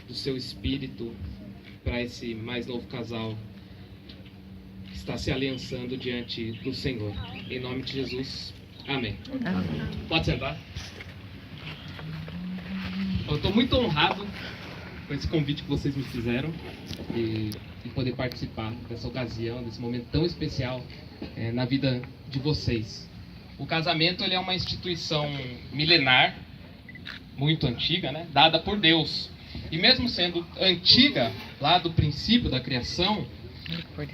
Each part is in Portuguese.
do seu espírito para esse mais novo casal que está se aliançando diante do Senhor. Em nome de Jesus, amém. Amém. Pode sentar. Eu estou muito honrado com esse convite que vocês me fizeram e poder participar dessa ocasião, desse momento tão especial na vida de vocês. O casamento ele é uma instituição milenar, muito antiga, né? Dada por Deus. E mesmo sendo antiga, lá do princípio da criação,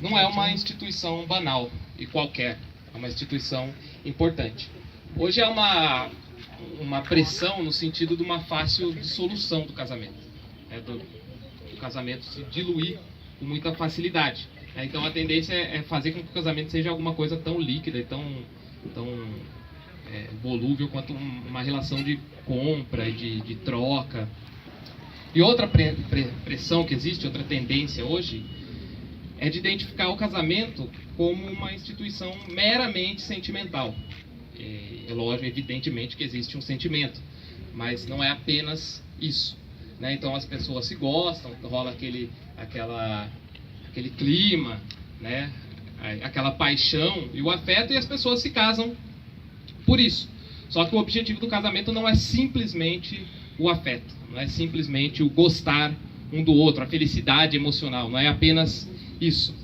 não é uma instituição banal e qualquer. É uma instituição importante. Hoje é uma pressão no sentido de uma fácil dissolução do casamento. Do casamento se diluir com muita facilidade. Então a tendência é fazer com que o casamento seja alguma coisa tão líquida e tão volúvel quanto uma relação de compra, de troca. E outra pressão que existe, outra tendência hoje, é de identificar o casamento como uma instituição meramente sentimental. É lógico, evidentemente, que existe um sentimento, mas não é apenas isso, né? Então as pessoas se gostam, rola aquele clima, né? Aquela paixão e o afeto, e as pessoas se casam por isso. Só que o objetivo do casamento não é simplesmente o afeto, não é simplesmente o gostar um do outro, a felicidade emocional, não é apenas isso.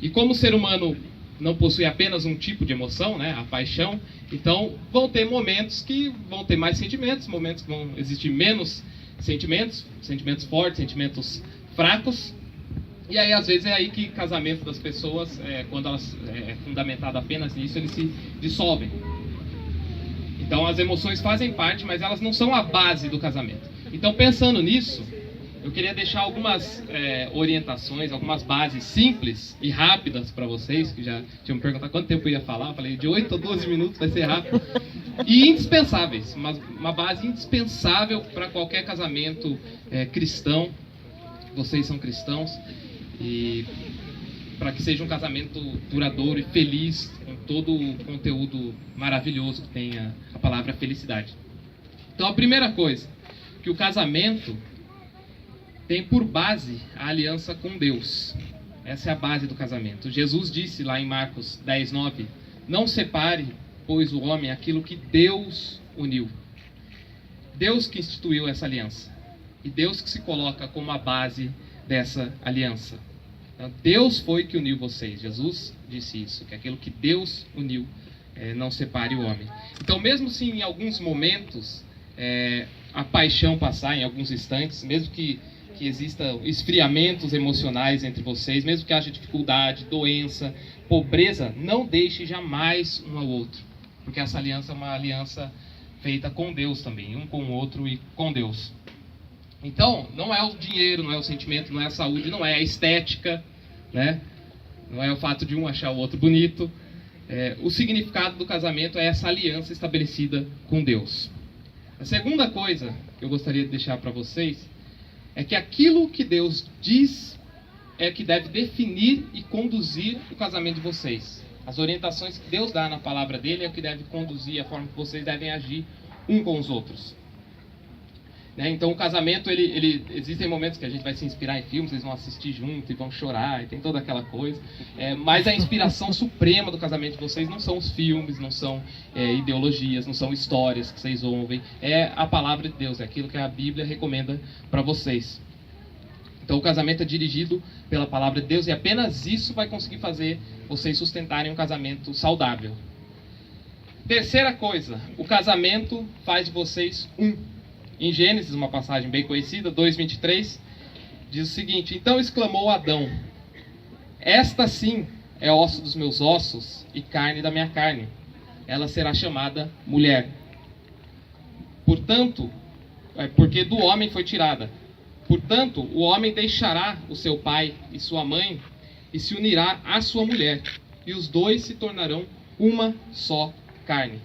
E como o ser humano não possui apenas um tipo de emoção, né, a paixão, então vão ter momentos que vão ter mais sentimentos, momentos que vão existir menos sentimentos, sentimentos fortes, sentimentos fracos. E aí, às vezes, é aí que o casamento das pessoas, quando elas é fundamentado apenas nisso, eles se dissolvem. Então, as emoções fazem parte, mas elas não são a base do casamento. Então, pensando nisso, eu queria deixar algumas orientações, algumas bases simples e rápidas para vocês, que já tinham me perguntado quanto tempo eu ia falar. Eu falei, de 8 a 12 minutos vai ser rápido. E indispensáveis, uma base indispensável para qualquer casamento cristão. Vocês são cristãos. E para que seja um casamento duradouro e feliz, com todo o conteúdo maravilhoso que tem a palavra felicidade. Então, a primeira coisa, que o casamento tem por base a aliança com Deus. Essa é a base do casamento. Jesus disse lá em Marcos 10:9, não separe, pois, o homem aquilo que Deus uniu. Deus que instituiu essa aliança. E Deus que se coloca como a base dessa aliança. Então, Deus foi que uniu vocês. Jesus disse isso, que aquilo que Deus uniu, não separe o homem. Então, mesmo se em alguns momentos a paixão passar, em alguns instantes, mesmo que existam esfriamentos emocionais entre vocês, mesmo que haja dificuldade, doença, pobreza, não deixe jamais um ao outro. Porque essa aliança é uma aliança feita com Deus também, um com o outro e com Deus. Então, não é o dinheiro, não é o sentimento, não é a saúde, não é a estética, né? Não é o fato de um achar o outro bonito. O significado do casamento é essa aliança estabelecida com Deus. A segunda coisa que eu gostaria de deixar para vocês é que aquilo que Deus diz é que deve definir e conduzir o casamento de vocês. As orientações que Deus dá na palavra dele é o que deve conduzir a forma que vocês devem agir um com os outros. Então o casamento, existem momentos que a gente vai se inspirar em filmes, eles vão assistir junto e vão chorar, e tem toda aquela coisa. Mas a inspiração suprema do casamento de vocês não são os filmes, não são ideologias, não são histórias que vocês ouvem. É a palavra de Deus, é aquilo que a Bíblia recomenda para vocês. Então o casamento é dirigido pela palavra de Deus e apenas isso vai conseguir fazer vocês sustentarem um casamento saudável. Terceira coisa, o casamento faz de vocês um. Em Gênesis, uma passagem bem conhecida, 2:23, diz o seguinte, então exclamou Adão, esta sim é osso dos meus ossos e carne da minha carne. Ela será chamada mulher. Portanto, porque do homem foi tirada. Portanto, o homem deixará o seu pai e sua mãe e se unirá à sua mulher. E os dois se tornarão uma só carne.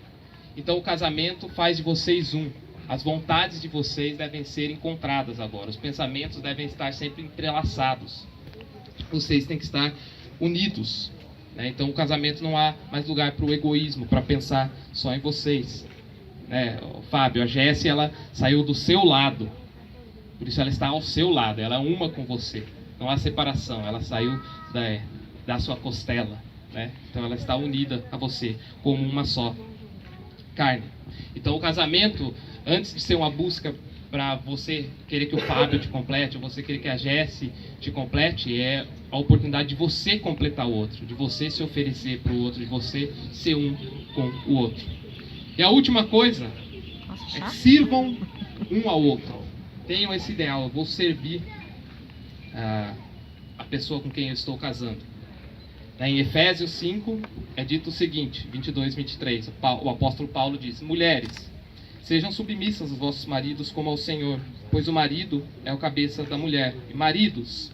Então o casamento faz de vocês um. As vontades de vocês devem ser encontradas agora. Os pensamentos devem estar sempre entrelaçados. Vocês têm que estar unidos. Então o casamento não há mais lugar para o egoísmo, para pensar só em vocês. Fábio, a Jéssica, ela saiu do seu lado. Por isso ela está ao seu lado, ela é uma com você. Não há separação, ela saiu da sua costela, né? Então ela está unida a você como uma só carne. Então o casamento, antes de ser uma busca para você querer que o Fábio te complete, ou você querer que a Jessie te complete, é a oportunidade de você completar o outro, de você se oferecer para o outro, de você ser um com o outro. E a última coisa é que sirvam um ao outro. Tenham esse ideal, eu vou servir a pessoa com quem eu estou casando. Em Efésios 5 é dito o seguinte, 22, 23, o apóstolo Paulo diz: mulheres, sejam submissas aos vossos maridos como ao Senhor, pois o marido é o cabeça da mulher. E maridos,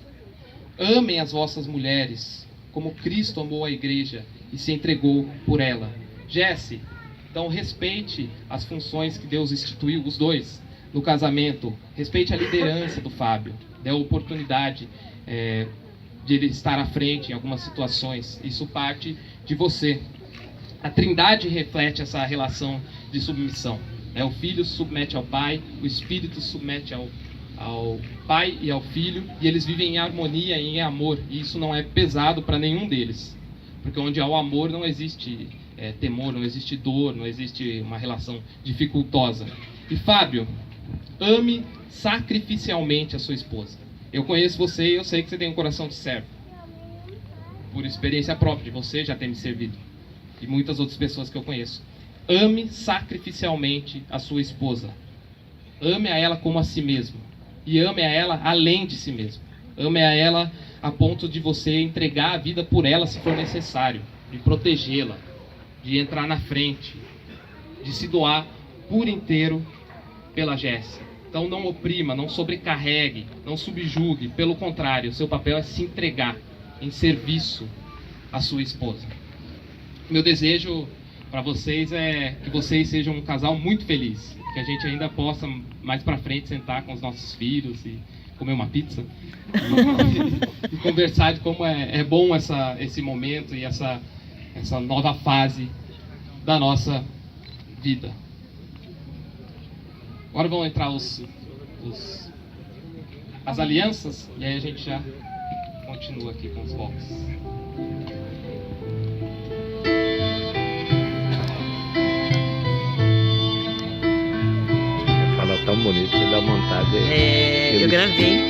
amem as vossas mulheres, como Cristo amou a igreja e se entregou por ela. Jessie, então respeite as funções que Deus instituiu, os dois, no casamento. Respeite a liderança do Fábio, dê a oportunidade de ele estar à frente em algumas situações. Isso parte de você. A Trindade reflete essa relação de submissão. O Filho submete ao Pai, o Espírito submete ao Pai e ao Filho, e eles vivem em harmonia e em amor, e isso não é pesado para nenhum deles, porque onde há o amor não existe temor, não existe dor, não existe uma relação dificultosa. E Fábio, ame sacrificialmente a sua esposa. Eu conheço você e eu sei que você tem um coração de servo, por experiência própria de você já ter me servido, e muitas outras pessoas que eu conheço. Ame sacrificialmente a sua esposa. Ame a ela como a si mesmo. E ame a ela além de si mesmo. Ame a ela a ponto de você entregar a vida por ela se for necessário. De protegê-la. De entrar na frente. De se doar por inteiro pela Jessie. Então não oprima, não sobrecarregue, não subjugue. Pelo contrário, o seu papel é se entregar em serviço à sua esposa. Meu desejo para vocês é que vocês sejam um casal muito feliz, que a gente ainda possa mais para frente sentar com os nossos filhos e comer uma pizza e conversar de como é bom esse momento e essa nova fase da nossa vida. Agora vão entrar as alianças e aí a gente já continua aqui com os blocos. Tão bonito que dá vontade. Eu gravei.